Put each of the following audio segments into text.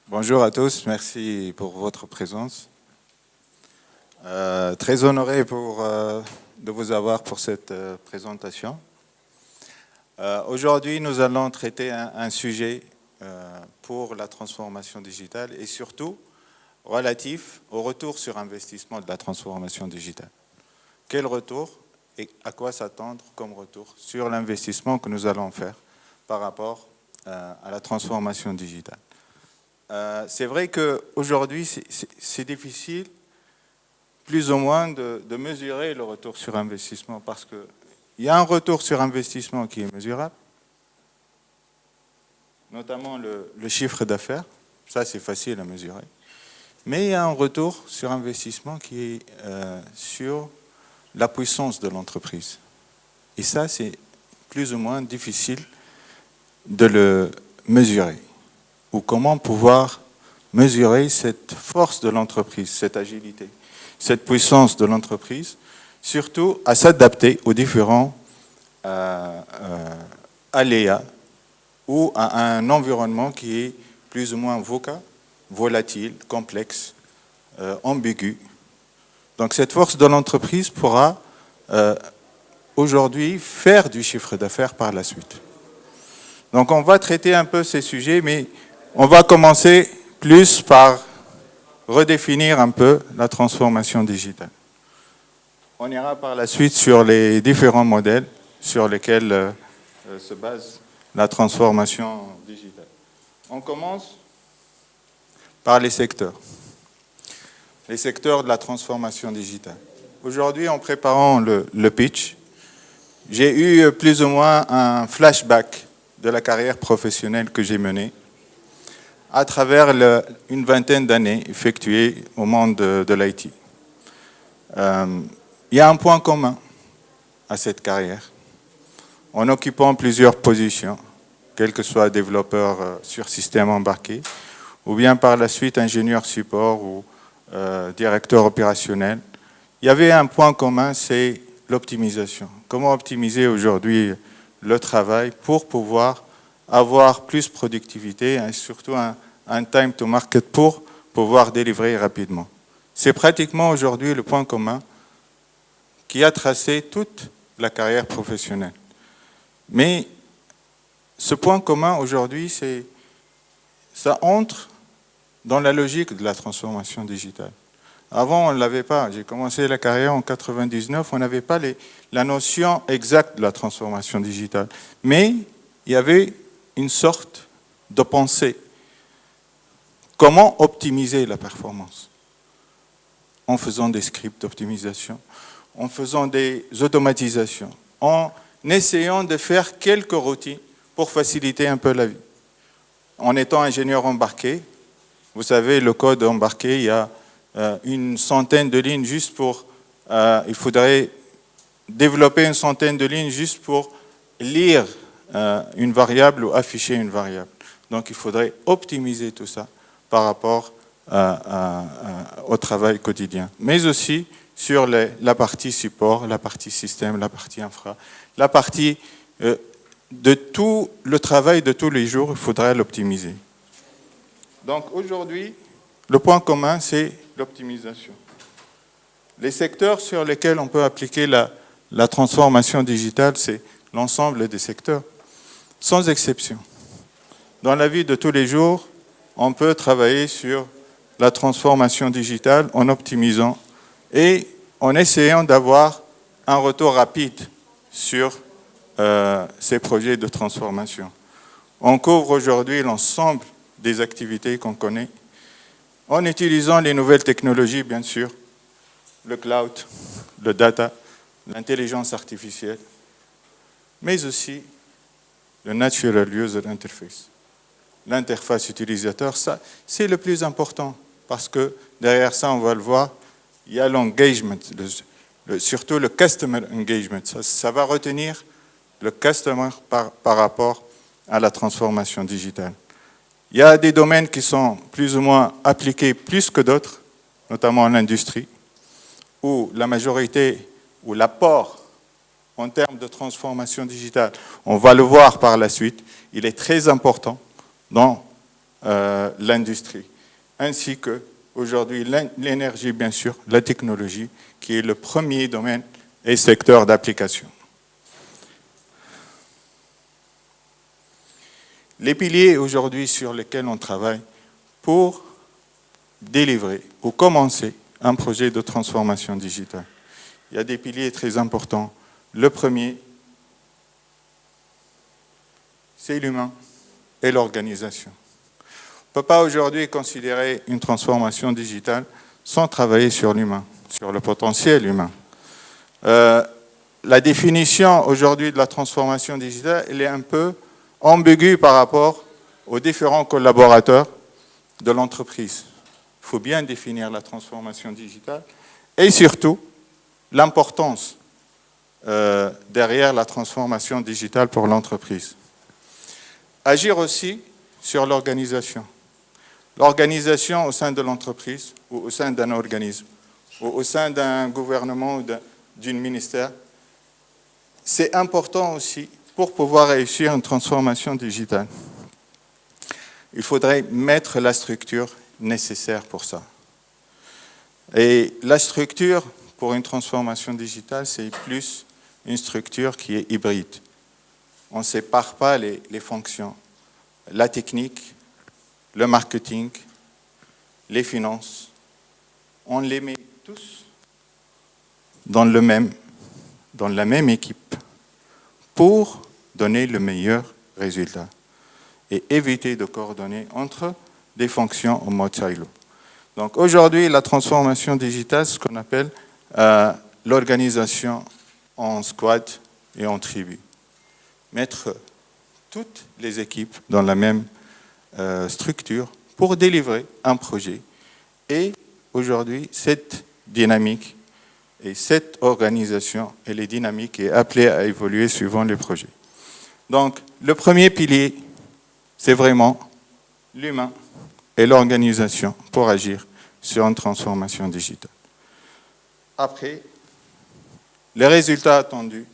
Bonjour à tous, merci pour votre présence. Très honoré de vous avoir pour cette présentation. Aujourd'hui, nous allons traiter un sujet pour la transformation digitale et surtout relatif au retour sur investissement de la transformation digitale. Quel retour et à quoi s'attendre comme retour sur l'investissement que nous allons faire par rapport à la transformation digitale. C'est vrai qu'aujourd'hui, c'est difficile plus ou moins de mesurer le retour sur investissement parce qu'il y a un retour sur investissement qui est mesurable, notamment le chiffre d'affaires, ça c'est facile à mesurer, mais il y a un retour sur investissement qui est sur la puissance de l'entreprise. Et ça c'est plus ou moins difficile de le mesurer. Ou comment pouvoir mesurer cette force de l'entreprise, cette agilité, cette puissance de l'entreprise, surtout à s'adapter aux différents aléas ou à un environnement qui est plus ou moins volatile, complexe, ambigu. Donc cette force de l'entreprise pourra aujourd'hui faire du chiffre d'affaires par la suite. Donc on va traiter un peu ces sujets, mais on va commencer plus par redéfinir un peu la transformation digitale. On ira par la suite sur les différents modèles sur lesquels se base la transformation digitale. On commence par les secteurs de la transformation digitale. Aujourd'hui, en préparant le pitch, j'ai eu plus ou moins un flashback de la carrière professionnelle que j'ai menée à travers une vingtaine d'années effectuées au monde de l'IT. Il y a un point commun à cette carrière. En occupant plusieurs positions, quel que soit développeur sur système embarqué, ou bien par la suite ingénieur support ou directeur opérationnel, il y avait un point commun, c'est l'optimisation. Comment optimiser aujourd'hui le travail pour pouvoir avoir plus de productivité et surtout un time to market pour pouvoir délivrer rapidement. C'est pratiquement aujourd'hui le point commun qui a tracé toute la carrière professionnelle. Mais ce point commun aujourd'hui, ça entre dans la logique de la transformation digitale. Avant, on ne l'avait pas. J'ai commencé la carrière en 99, on n'avait pas la notion exacte de la transformation digitale. Mais il y avait une sorte de pensée. Comment optimiser la performance? En faisant des scripts d'optimisation, en faisant des automatisations, en essayant de faire quelques routines pour faciliter un peu la vie. En étant ingénieur embarqué, vous savez, le code embarqué, il y a une centaine de lignes juste pour... il faudrait développer une centaine de lignes juste pour lire une variable ou afficher une variable. Donc il faudrait optimiser tout ça par rapport au travail quotidien. Mais aussi sur la partie support, la partie système, la partie infra, la partie de tout le travail de tous les jours, il faudrait l'optimiser. Donc aujourd'hui, le point commun, c'est l'optimisation. Les secteurs sur lesquels on peut appliquer la transformation digitale, c'est l'ensemble des secteurs, sans exception. Dans la vie de tous les jours, on peut travailler sur la transformation digitale en optimisant et en essayant d'avoir un retour rapide sur ces projets de transformation. On couvre aujourd'hui l'ensemble des activités qu'on connaît en utilisant les nouvelles technologies, bien sûr, le cloud, le data, l'intelligence artificielle, mais aussi le Natural User Interface. L'interface utilisateur, ça, c'est le plus important parce que derrière ça, on va le voir, il y a l'engagement, surtout le customer engagement. Ça va retenir le customer par rapport à la transformation digitale. Il y a des domaines qui sont plus ou moins appliqués plus que d'autres, notamment en industrie, où la majorité ou l'apport en termes de transformation digitale, on va le voir par la suite, il est très important dans l'industrie, ainsi que aujourd'hui l'énergie, bien sûr, la technologie, qui est le premier domaine et secteur d'application. Les piliers aujourd'hui sur lesquels on travaille pour délivrer ou commencer un projet de transformation digitale. Il y a des piliers très importants. Le premier, c'est l'humain et l'organisation. On ne peut pas aujourd'hui considérer une transformation digitale sans travailler sur l'humain, sur le potentiel humain. La définition aujourd'hui de la transformation digitale, elle est un peu ambiguë par rapport aux différents collaborateurs de l'entreprise. Il faut bien définir la transformation digitale et surtout l'importance derrière la transformation digitale pour l'entreprise. Agir aussi sur l'organisation. L'organisation au sein de l'entreprise ou au sein d'un organisme ou au sein d'un gouvernement ou d'un ministère, c'est important aussi pour pouvoir réussir une transformation digitale. Il faudrait mettre la structure nécessaire pour ça. Et la structure pour une transformation digitale, c'est plus une structure qui est hybride. On ne sépare pas les fonctions. La technique, le marketing, les finances, on les met tous dans la même équipe pour donner le meilleur résultat et éviter de coordonner entre des fonctions en mode silo. Donc aujourd'hui, la transformation digitale, c'est ce qu'on appelle l'organisation en squad et en tribu. Mettre toutes les équipes dans la même structure pour délivrer un projet. Et aujourd'hui, cette dynamique et cette organisation, elle est dynamique et appelée à évoluer suivant les projets. Donc, le premier pilier, c'est vraiment l'humain et l'organisation pour agir sur une transformation digitale. Après, les résultats attendus,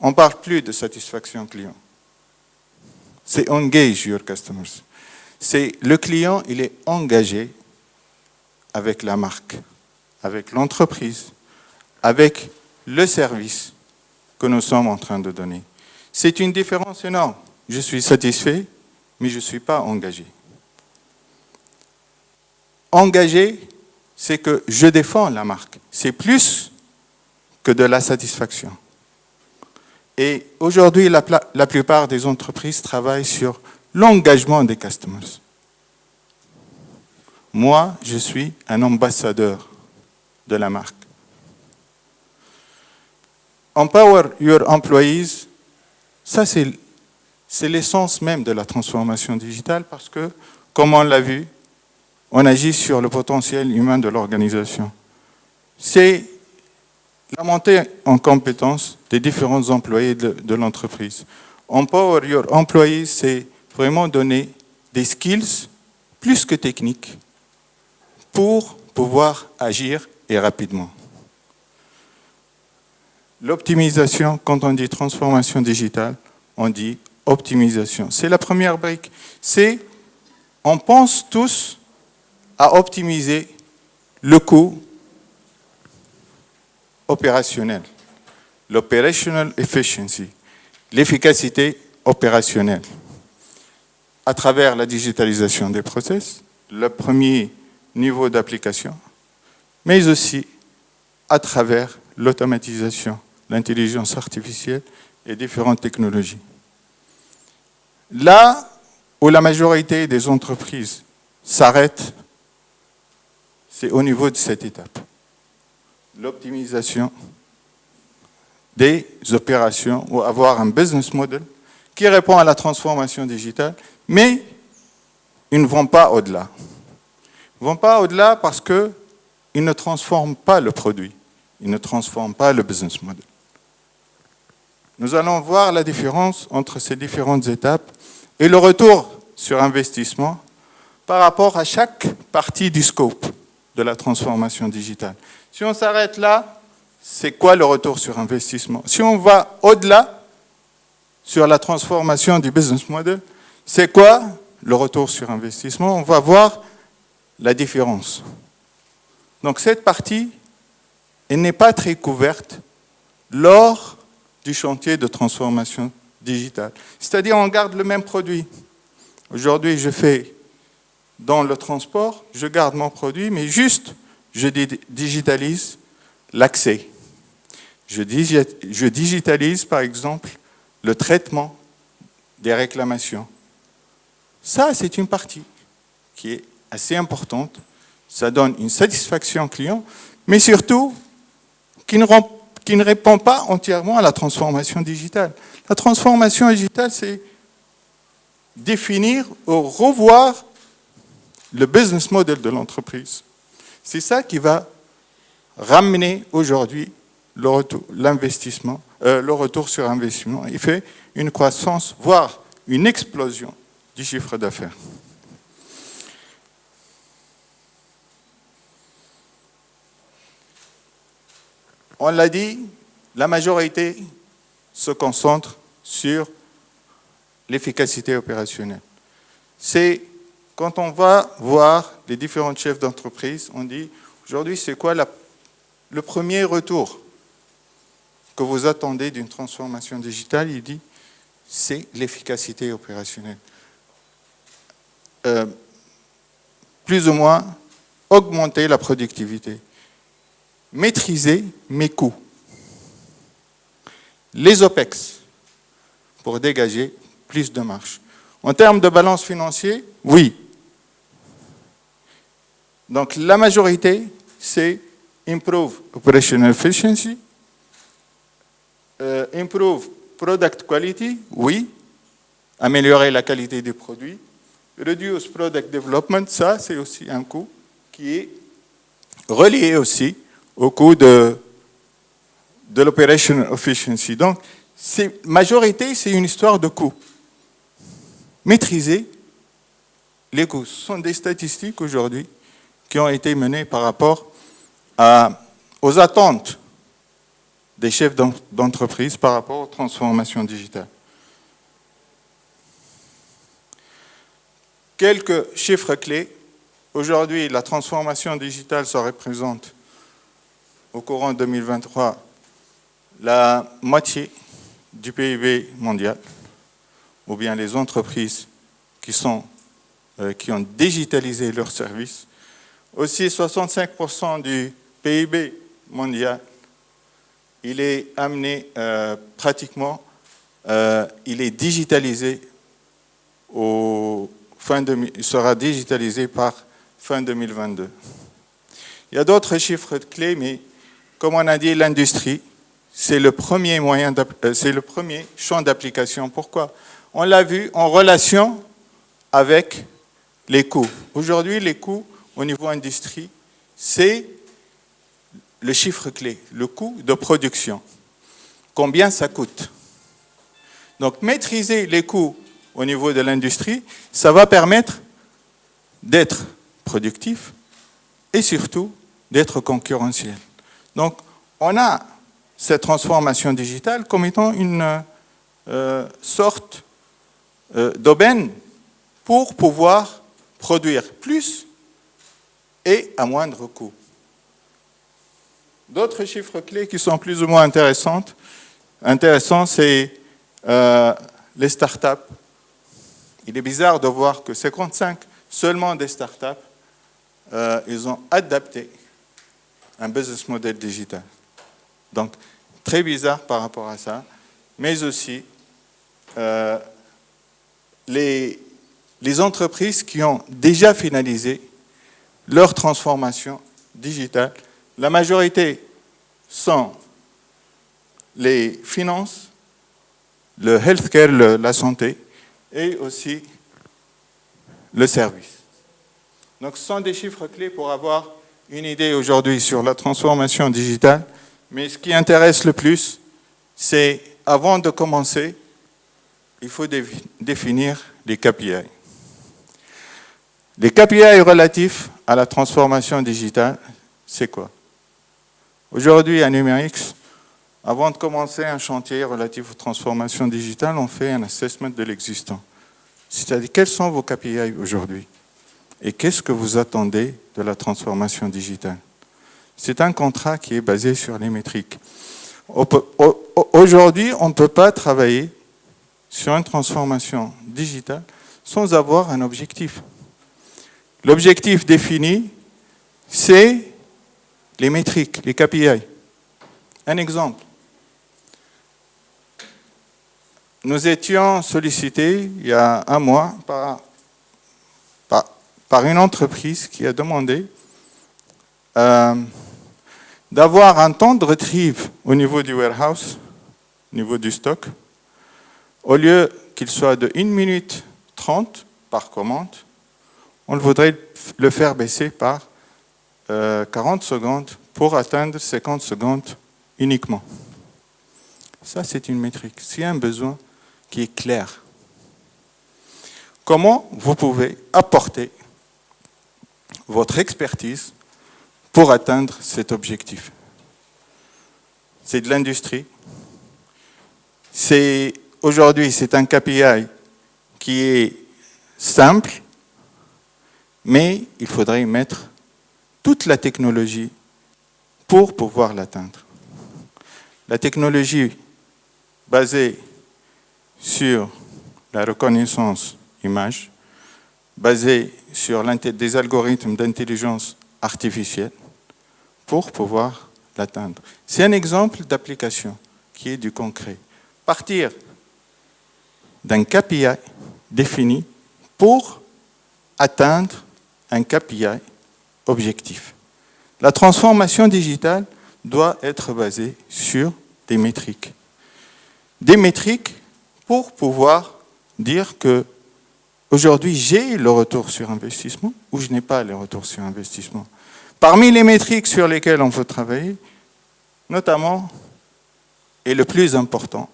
on ne parle plus de satisfaction client. C'est engage your customers. C'est le client, il est engagé avec la marque, avec l'entreprise, avec le service que nous sommes en train de donner. C'est une différence énorme. Je suis satisfait, mais je ne suis pas engagé. Engagé, c'est que je défends la marque. C'est plus que de la satisfaction. Et aujourd'hui, la plupart des entreprises travaillent sur l'engagement des customers. Moi, je suis un ambassadeur de la marque. Empower your employees, ça c'est l'essence même de la transformation digitale parce que, comme on l'a vu, on agit sur le potentiel humain de l'organisation. C'est la montée en compétence des différents employés de l'entreprise. Empower your employees, c'est vraiment donner des skills plus que techniques pour pouvoir agir et rapidement. L'optimisation, quand on dit transformation digitale, on dit optimisation. C'est la première brique. On pense tous à optimiser le coût opérationnel, l'operational efficiency, l'efficacité opérationnelle, à travers la digitalisation des process, le premier niveau d'application, mais aussi à travers l'automatisation, l'intelligence artificielle et différentes technologies. Là où la majorité des entreprises s'arrêtent, c'est au niveau de cette étape. L'optimisation des opérations ou avoir un business model qui répond à la transformation digitale, mais ils ne vont pas au-delà. Ils ne vont pas au-delà parce qu'ils ne transforment pas le produit, ils ne transforment pas le business model. Nous allons voir la différence entre ces différentes étapes et le retour sur investissement par rapport à chaque partie du scope de la transformation digitale. Si on s'arrête là, c'est quoi le retour sur investissement? Si on va au-delà sur la transformation du business model, C'est quoi le retour sur investissement? On va voir la différence. Donc cette partie, elle n'est pas très couverte lors du chantier de transformation digitale. C'est-à-dire on garde le même produit. Aujourd'hui, je fais dans le transport, je garde mon produit, mais juste, je digitalise l'accès. Je digitalise, par exemple, le traitement des réclamations. Ça, c'est une partie qui est assez importante. Ça donne une satisfaction client, mais surtout, qui ne répond pas entièrement à la transformation digitale. La transformation digitale, c'est définir ou revoir le business model de l'entreprise. C'est ça qui va ramener aujourd'hui le retour sur investissement. Il fait une croissance, voire une explosion du chiffre d'affaires. On l'a dit, la majorité se concentre sur l'efficacité opérationnelle. C'est quand on va voir les différents chefs d'entreprise, on dit, aujourd'hui, c'est quoi le premier retour que vous attendez d'une transformation digitale? Il dit, c'est l'efficacité opérationnelle. Plus ou moins, augmenter la productivité. Maîtriser mes coûts. Les OPEX, pour dégager plus de marge. En termes de balance financière, oui. Donc la majorité, c'est improve operational efficiency, improve product quality, oui, améliorer la qualité des produits, reduce product development, ça c'est aussi un coût qui est relié aussi au coût de l'operational efficiency. Donc, majorité, c'est une histoire de coûts. Maîtriser les coûts. Ce sont des statistiques aujourd'hui qui ont été menées par rapport aux attentes des chefs d'entreprise par rapport aux transformations digitales. Quelques chiffres clés. Aujourd'hui, la transformation digitale se représente au courant 2023 la moitié du PIB mondial, ou bien les entreprises qui ont digitalisé leurs services. Aussi, 65% du PIB mondial, il est amené pratiquement, il est digitalisé il sera digitalisé par fin 2022. Il y a d'autres chiffres clés, mais comme on a dit, l'industrie, c'est le premier champ d'application. Pourquoi? On l'a vu en relation avec les coûts. Aujourd'hui, les coûts au niveau industrie, c'est le chiffre clé, le coût de production. Combien ça coûte? Donc, maîtriser les coûts au niveau de l'industrie, ça va permettre d'être productif et surtout d'être concurrentiel. Donc, on a cette transformation digitale comme étant une sorte d'aubaine pour pouvoir produire plus et à moindre coût. D'autres chiffres clés qui sont plus ou moins intéressants, c'est les startups. Il est bizarre de voir que 55 seulement des startups, ils ont adapté un business model digital. Donc, très bizarre par rapport à ça, mais aussi les entreprises qui ont déjà finalisé leur transformation digitale. La majorité sont les finances, le healthcare, la santé, et aussi le service. Donc, ce sont des chiffres clés pour avoir une idée aujourd'hui sur la transformation digitale. Mais ce qui intéresse le plus, c'est, avant de commencer, il faut définir les KPI. Les KPI relatifs à la transformation digitale, c'est quoi? Aujourd'hui, à Numerix, avant de commencer un chantier relatif aux transformations digitales, on fait un assessment de l'existant. C'est-à-dire, quels sont vos KPI aujourd'hui? Et qu'est-ce que vous attendez de la transformation digitale? C'est un contrat qui est basé sur les métriques. Aujourd'hui, on ne peut pas travailler sur une transformation digitale sans avoir un objectif. L'objectif défini, c'est les métriques, les KPI. Un exemple. Nous étions sollicités il y a un mois par une entreprise qui a demandé d'avoir un temps de retrieve au niveau du warehouse, au niveau du stock, au lieu qu'il soit de 1 minute 30 par commande, on voudrait le faire baisser par 40 secondes pour atteindre 50 secondes uniquement. Ça, c'est une métrique. C'est un besoin qui est clair. Comment vous pouvez apporter votre expertise pour atteindre cet objectif? C'est de l'industrie. Aujourd'hui, c'est un KPI qui est simple, mais il faudrait y mettre toute la technologie pour pouvoir l'atteindre. La technologie basée sur la reconnaissance image, basée sur des algorithmes d'intelligence artificielle pour pouvoir l'atteindre. C'est un exemple d'application qui est du concret. Partir d'un KPI défini pour atteindre un KPI objectif. La transformation digitale doit être basée sur des métriques. Des métriques pour pouvoir dire que aujourd'hui j'ai le retour sur investissement ou je n'ai pas le retour sur investissement. Parmi les métriques sur lesquelles on peut travailler, notamment, et le plus important,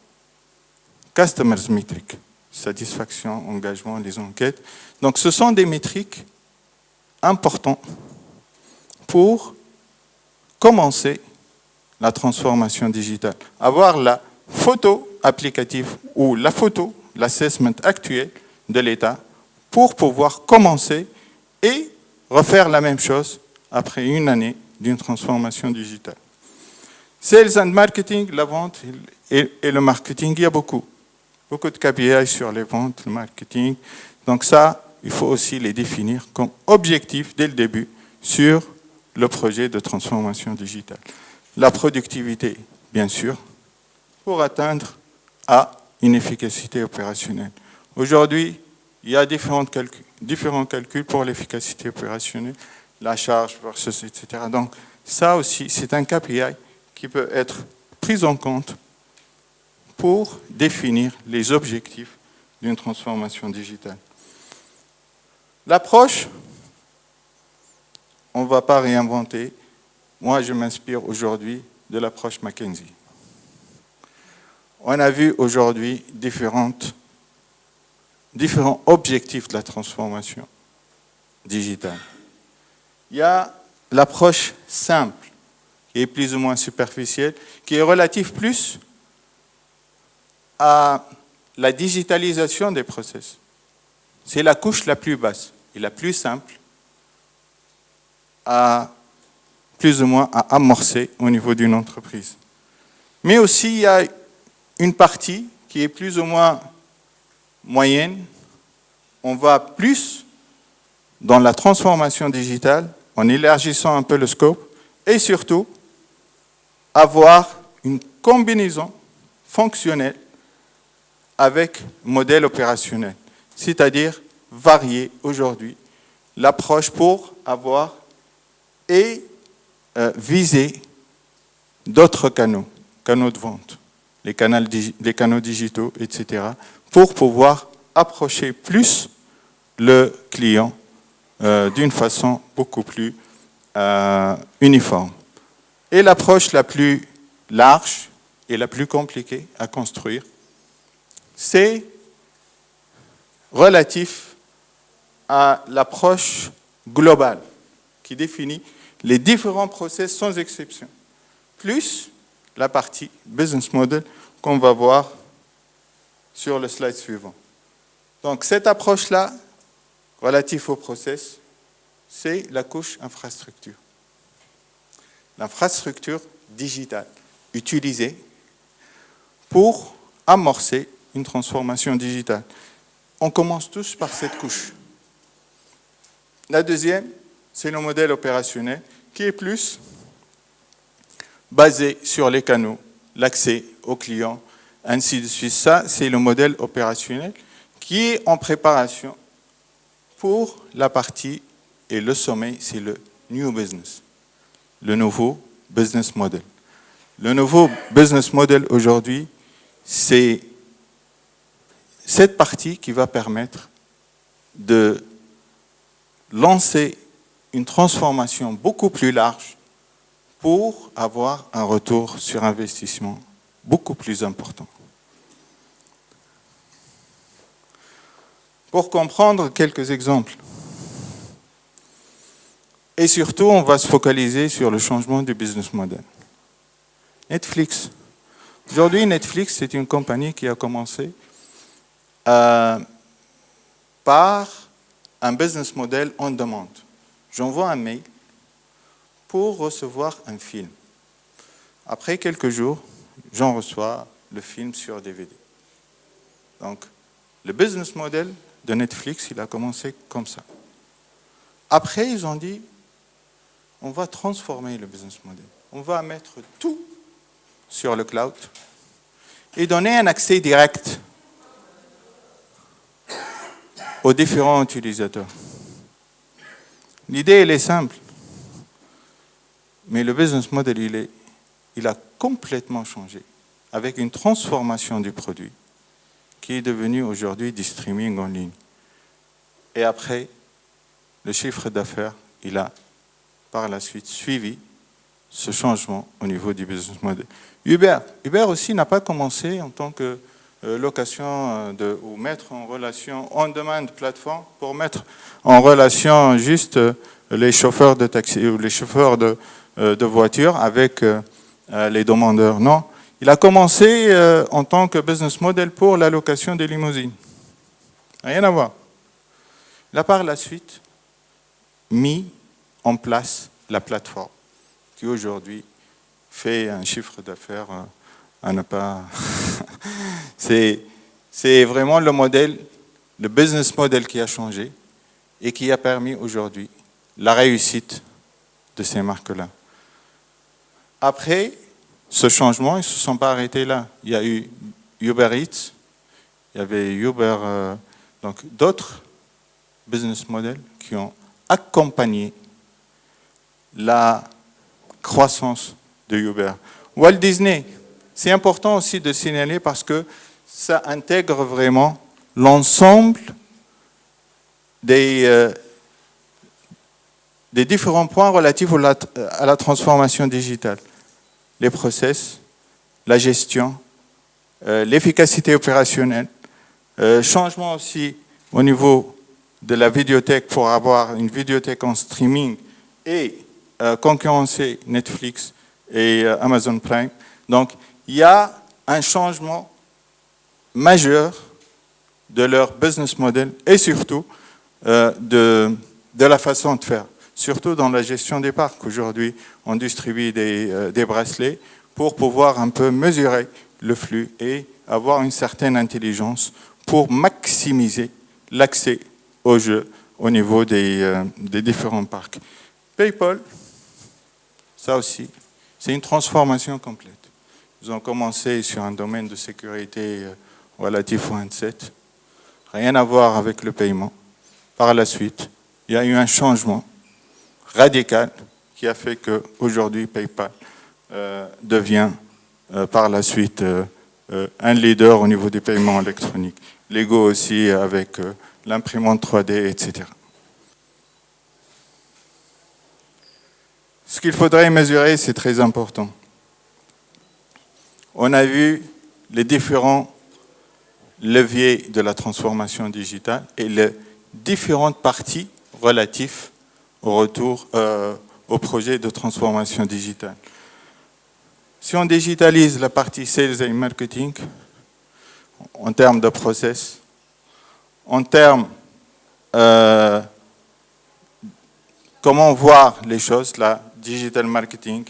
Customers Metric, satisfaction, engagement, les enquêtes. Donc ce sont des métriques importantes pour commencer la transformation digitale. Avoir la photo applicative ou la photo, l'assessment actuel de l'État pour pouvoir commencer et refaire la même chose après une année d'une transformation digitale. Sales and marketing, la vente et le marketing, il y a beaucoup de KPI sur les ventes, le marketing. Donc ça, il faut aussi les définir comme objectifs dès le début sur le projet de transformation digitale. La productivité, bien sûr, pour atteindre une efficacité opérationnelle. Aujourd'hui, il y a différents calculs pour l'efficacité opérationnelle, la charge versus, etc. Donc ça aussi, c'est un KPI qui peut être pris en compte pour définir les objectifs d'une transformation digitale. L'approche, on ne va pas réinventer. Moi, je m'inspire aujourd'hui de l'approche McKinsey. On a vu aujourd'hui différents objectifs de la transformation digitale. Il y a l'approche simple, qui est plus ou moins superficielle, qui est relative plus à la digitalisation des process. C'est la couche la plus basse et la plus simple à plus ou moins à amorcer au niveau d'une entreprise. Mais aussi, il y a une partie qui est plus ou moins moyenne. On va plus dans la transformation digitale en élargissant un peu le scope et surtout avoir une combinaison fonctionnelle avec modèle opérationnel, c'est-à-dire varier aujourd'hui l'approche pour avoir et viser d'autres canaux de vente, les canaux digitaux, etc., pour pouvoir approcher plus le client d'une façon beaucoup plus uniforme. Et l'approche la plus large et la plus compliquée à construire, c'est relatif à l'approche globale qui définit les différents process sans exception, plus la partie business model qu'on va voir sur le slide suivant. Donc cette approche-là, relative au process, c'est la couche infrastructure. L'infrastructure digitale utilisée pour amorcer une transformation digitale. On commence tous par cette couche. La deuxième, c'est le modèle opérationnel qui est plus basé sur les canaux, l'accès aux clients, ainsi de suite. Ça, c'est le modèle opérationnel qui est en préparation pour la partie, et le sommet, c'est le new business, le nouveau business model. Le nouveau business model aujourd'hui, c'est cette partie qui va permettre de lancer une transformation beaucoup plus large pour avoir un retour sur investissement beaucoup plus important. Pour comprendre quelques exemples. Et surtout, on va se focaliser sur le changement du business model. Netflix. Aujourd'hui, Netflix, c'est une compagnie qui a commencé par un business model on demand. J'envoie un mail pour recevoir un film. Après quelques jours, j'en reçois le film sur DVD. Donc, le business model de Netflix, il a commencé comme ça. Après, ils ont dit, on va transformer le business model. On va mettre tout sur le cloud et donner un accès direct aux différents utilisateurs. L'idée, elle est simple. Mais le business model, il a complètement changé avec une transformation du produit qui est devenu aujourd'hui du streaming en ligne. Et après, le chiffre d'affaires, il a par la suite suivi ce changement au niveau du business model. Uber aussi n'a pas commencé en tant que location ou mettre en relation on-demand plateforme pour mettre en relation juste les chauffeurs de taxi ou les chauffeurs de voitures avec les demandeurs. Non, il a commencé en tant que business model pour la location des limousines. Rien à voir. Il a par la suite mis en place la plateforme qui aujourd'hui fait un chiffre d'affaires à ne pas... C'est vraiment le modèle, le business model qui a changé et qui a permis aujourd'hui la réussite de ces marques-là. Après ce changement, ils ne se sont pas arrêtés là. Il y a eu Uber Eats, il y avait Uber, donc d'autres business models qui ont accompagné la croissance de Uber. Walt Disney, c'est important aussi de signaler parce que ça intègre vraiment l'ensemble des différents points relatifs à la transformation digitale. Les process, la gestion, l'efficacité opérationnelle, changement aussi au niveau de la vidéothèque pour avoir une vidéothèque en streaming et concurrencer Netflix et Amazon Prime. Donc, il y a un changement majeur de leur business model et surtout de la façon de faire. Surtout dans la gestion des parcs. Aujourd'hui, on distribue des bracelets pour pouvoir un peu mesurer le flux et avoir une certaine intelligence pour maximiser l'accès aux jeux au niveau des différents parcs. PayPal, ça aussi, c'est une transformation complète. Ils ont commencé sur un domaine de sécurité relatif au handset, rien à voir avec le paiement. Par la suite, il y a eu un changement radical qui a fait qu'aujourd'hui, PayPal devient par la suite un leader au niveau des paiements électroniques. Lego aussi avec l'imprimante 3D, etc. Ce qu'il faudrait mesurer, c'est très important. On a vu les différents leviers de la transformation digitale et les différentes parties relatives au retour au projet de transformation digitale. Si on digitalise la partie sales et marketing, en termes de process, en termes comment voir les choses, la digital marketing,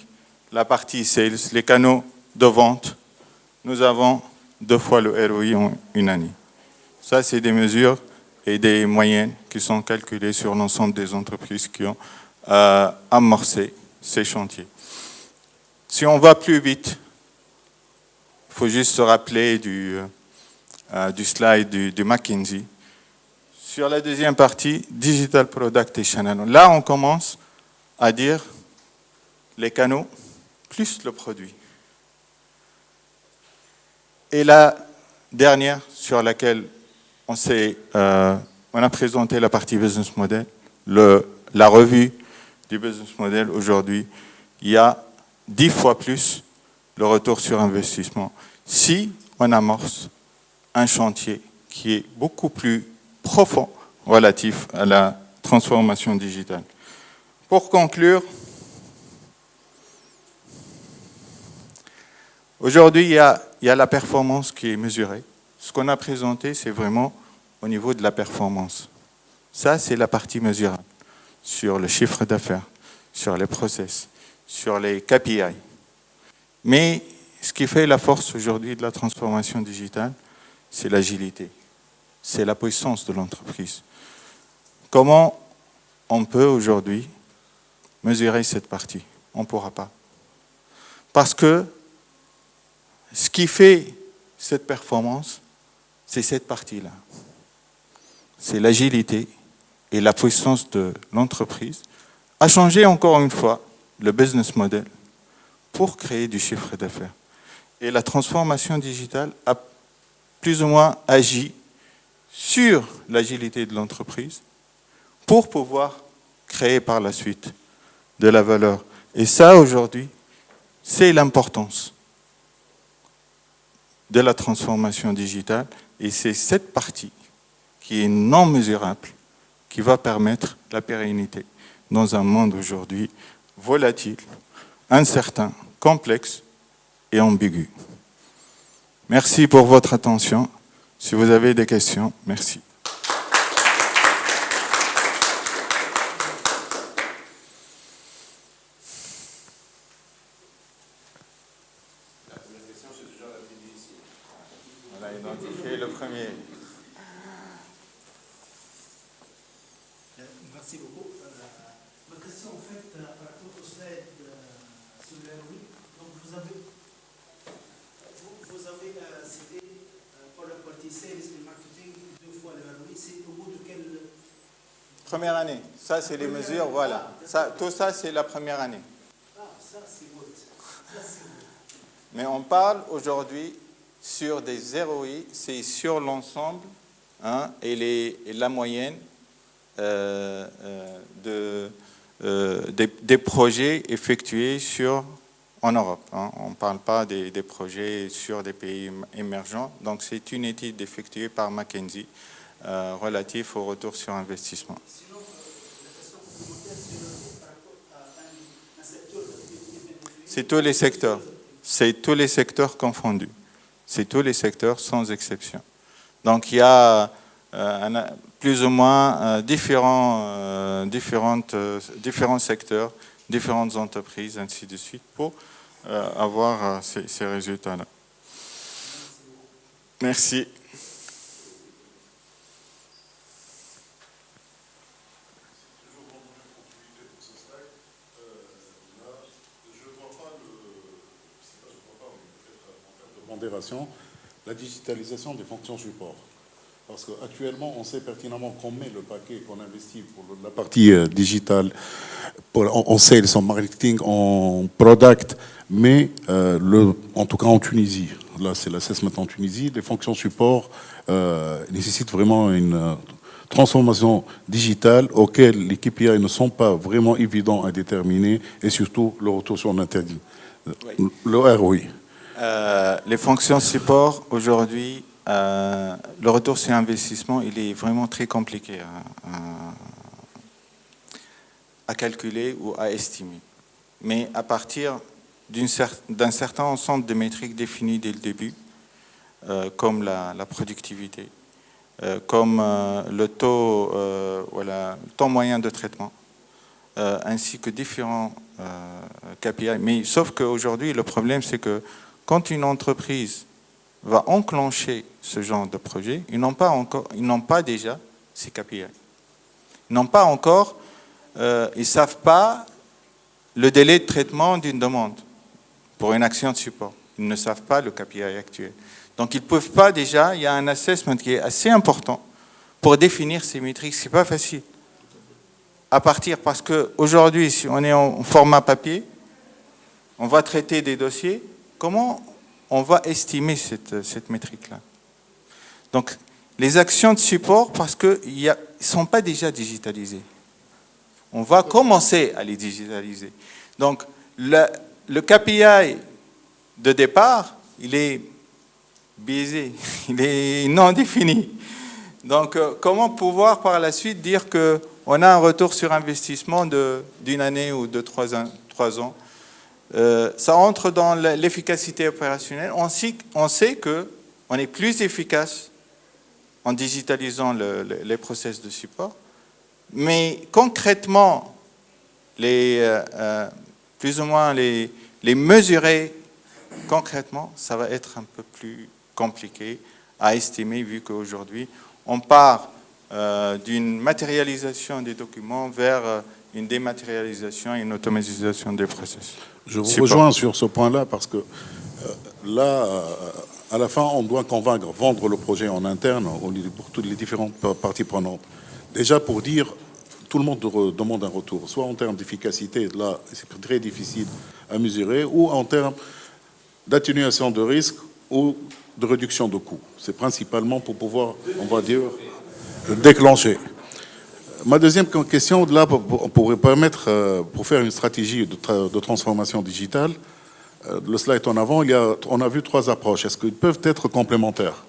la partie sales, les canaux de vente, nous avons 2 fois le ROI en une année. Ça, c'est des mesures et des moyennes qui sont calculées sur l'ensemble des entreprises qui ont amorcé ces chantiers. Si on va plus vite, il faut juste se rappeler du slide du McKinsey. Sur la deuxième partie, Digital Product et Channel. Là, on commence à dire les canaux plus le produit. Et la dernière sur laquelle on a présenté la partie business model, la revue du business model aujourd'hui, il y a 10 fois plus le retour sur investissement. Si on amorce un chantier qui est beaucoup plus profond relatif à la transformation digitale. Pour conclure, aujourd'hui, il y a la performance qui est mesurée. Ce qu'on a présenté, c'est vraiment au niveau de la performance. Ça, c'est la partie mesurable sur le chiffre d'affaires, sur les process, sur les KPI. Mais ce qui fait la force aujourd'hui de la transformation digitale, c'est l'agilité, c'est la puissance de l'entreprise. Comment on peut aujourd'hui mesurer cette partie? On ne pourra pas. Parce que ce qui fait cette performance, c'est cette partie-là. C'est l'agilité et la puissance de l'entreprise à changer encore une fois le business model pour créer du chiffre d'affaires. Et la transformation digitale a plus ou moins agi sur l'agilité de l'entreprise pour pouvoir créer par la suite de la valeur. Et ça, aujourd'hui, c'est l'importance de la transformation digitale. Et c'est cette partie qui est non mesurable qui va permettre la pérennité dans un monde aujourd'hui volatile, incertain, complexe et ambigu. Merci pour votre attention. Si vous avez des questions, merci. On a identifié le premier. Merci beaucoup. Ma question, en fait, par rapport au slide sur le ROI, donc vous avez cité pour la partie sales et marketing 2 fois le ROI. C'est au bout de quelle... Première année. Ça, c'est les mesures, voilà. Tout ça, c'est la première année. Ah, ça, c'est good. Mais on parle aujourd'hui sur des ROI, c'est sur l'ensemble et la moyenne des projets effectués en Europe. On ne parle pas des projets sur des pays émergents. Donc, c'est une étude effectuée par McKinsey relative au retour sur investissement. Sinon, la question complémentaire, c'est par rapport à un secteur d'activité. C'est tous les secteurs. C'est tous les secteurs confondus. C'est tous les secteurs sans exception. Donc, il y a plus ou moins différents secteurs, différentes entreprises, ainsi de suite, pour avoir ces résultats-là. Merci. La digitalisation des fonctions support. Parce qu'actuellement, on sait pertinemment qu'on met le paquet, qu'on investit pour la partie digitale, en sales, en marketing, en product, mais en tout cas en Tunisie, là c'est l'assessment en Tunisie, les fonctions support nécessitent vraiment une transformation digitale auquel les KPI ne sont pas vraiment évidents à déterminer et surtout le retour sur l'interdit, le ROI. Les fonctions support, aujourd'hui, le retour sur investissement, il est vraiment très compliqué à calculer ou à estimer. Mais à partir d'un certain ensemble de métriques définies dès le début, comme la productivité, comme le taux, voilà, le temps moyen de traitement, ainsi que différents KPI. Mais sauf qu'aujourd'hui, le problème, c'est que quand une entreprise va enclencher ce genre de projet, ils n'ont pas déjà ces KPI. Ils n'ont pas encore, ils savent pas le délai de traitement d'une demande pour une action de support. Ils ne savent pas le KPI actuel. Donc, ils ne peuvent pas déjà, il y a un assessment qui est assez important pour définir ces métriques. Ce n'est pas facile. À partir, parce qu'aujourd'hui, si on est en format papier, on va traiter des dossiers, comment on va estimer cette métrique-là? Donc, les actions de support, parce qu'ils ne sont pas déjà digitalisées. On va commencer à les digitaliser. Donc, le KPI de départ, il est biaisé, il est non défini. Donc, comment pouvoir par la suite dire qu'on a un retour sur investissement d'une année ou de 3 ans? Ça entre dans l'efficacité opérationnelle. On sait qu'on est plus efficace en digitalisant les process de support, mais concrètement, plus ou moins les mesurer concrètement, ça va être un peu plus compliqué à estimer, vu qu'aujourd'hui, on part d'une matérialisation des documents vers une dématérialisation et une automatisation des processus. Je vous rejoins sur ce point-là parce que là, à la fin, on doit vendre le projet en interne pour toutes les différentes parties prenantes. Déjà, pour dire, tout le monde demande un retour, soit en termes d'efficacité, là, c'est très difficile à mesurer, ou en termes d'atténuation de risque ou de réduction de coûts. C'est principalement pour pouvoir, on va dire, déclencher. Ma deuxième question, là, pour permettre, pour faire une stratégie de transformation digitale, le slide en avant, on a vu 3 approches. Est-ce qu'ils peuvent être complémentaires?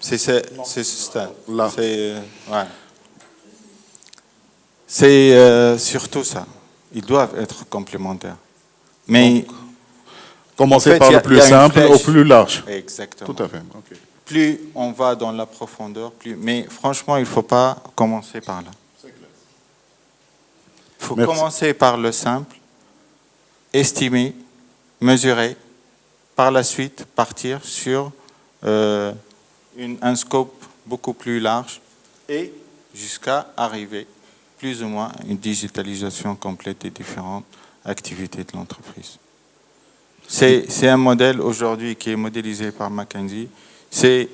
C'est ce stade-là. C'est surtout ça. Ils doivent être complémentaires. Mais donc, commencer par le plus simple au plus large. Exactement. Tout à fait. Okay. Plus on va dans la profondeur, plus. Mais franchement, il ne faut pas commencer par là. Il faut commencer par le simple, estimer, mesurer, par la suite partir sur un scope beaucoup plus large et jusqu'à arriver plus ou moins à une digitalisation complète des différentes activités de l'entreprise. C'est un modèle aujourd'hui qui est modélisé par McKinsey. C'est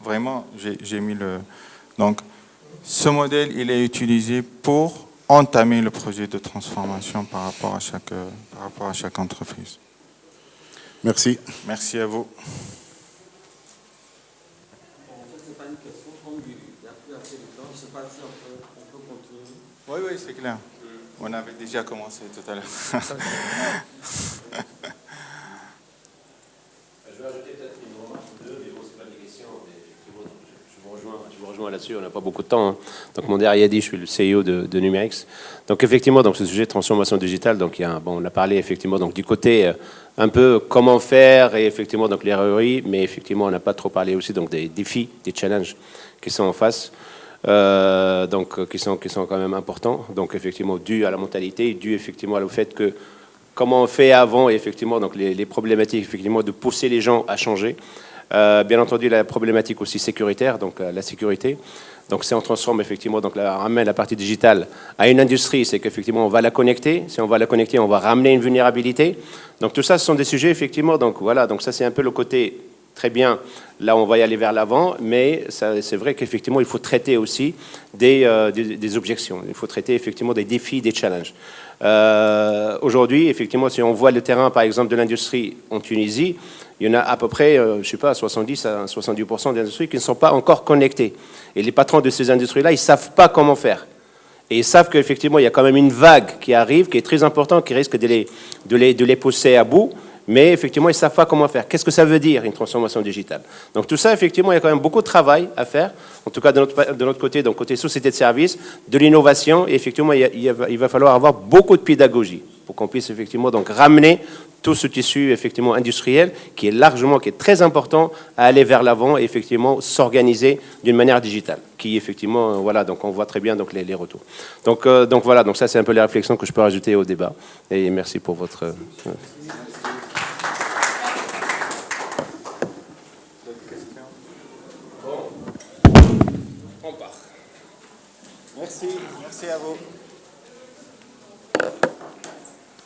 vraiment, j'ai mis le... Donc, ce modèle, il est utilisé pour entamer le projet de transformation par rapport à chaque entreprise. Merci. Merci à vous. Oui, c'est clair. On avait déjà commencé tout à l'heure. Je vais ajouter peut-être une remarque ou deux, mais bon, c'est pas des questions. Je vous rejoins là-dessus, on n'a pas beaucoup de temps. Hein. Donc, mon dernier dit, je suis le CEO de Numerix. Donc, effectivement, donc, ce sujet de transformation digitale, donc, on a parlé effectivement donc, du côté un peu comment faire et effectivement donc, les REI, mais effectivement, on n'a pas trop parlé aussi donc, des défis, des challenges qui sont en face. Donc, qui sont quand même importants, donc effectivement dû à la mentalité, dû effectivement au fait que comment on fait avant, et effectivement donc les problématiques effectivement de pousser les gens à changer. Bien entendu la problématique aussi sécuritaire, donc la sécurité. Donc si on transforme effectivement, donc on ramène la partie digitale à une industrie, c'est qu'effectivement on va la connecter. Si on va la connecter, on va ramener une vulnérabilité. Donc tout ça, ce sont des sujets effectivement. Donc voilà, donc ça c'est un peu le côté. Très bien, là on va y aller vers l'avant, mais c'est vrai qu'effectivement il faut traiter aussi des objections, il faut traiter effectivement des défis, des challenges. Aujourd'hui, effectivement, si on voit le terrain par exemple de l'industrie en Tunisie, il y en a à peu près, je ne sais pas, 70 à 70% d'industries qui ne sont pas encore connectées. Et les patrons de ces industries-là, ils ne savent pas comment faire. Et ils savent qu'effectivement il y a quand même une vague qui arrive, qui est très importante, qui risque de les pousser à bout. mais effectivement, ils ne savent pas comment faire. Qu'est-ce que ça veut dire, une transformation digitale? Donc tout ça, effectivement, il y a quand même beaucoup de travail à faire, en tout cas de notre côté, donc côté société de services, de l'innovation, et effectivement, il va falloir avoir beaucoup de pédagogie pour qu'on puisse effectivement donc ramener tout ce tissu effectivement industriel qui est très important à aller vers l'avant et effectivement s'organiser d'une manière digitale. Qui effectivement, voilà, donc on voit très bien donc les retours. Donc voilà, donc ça c'est un peu les réflexions que je peux rajouter au débat. Et merci pour votre. On part. Merci à vous.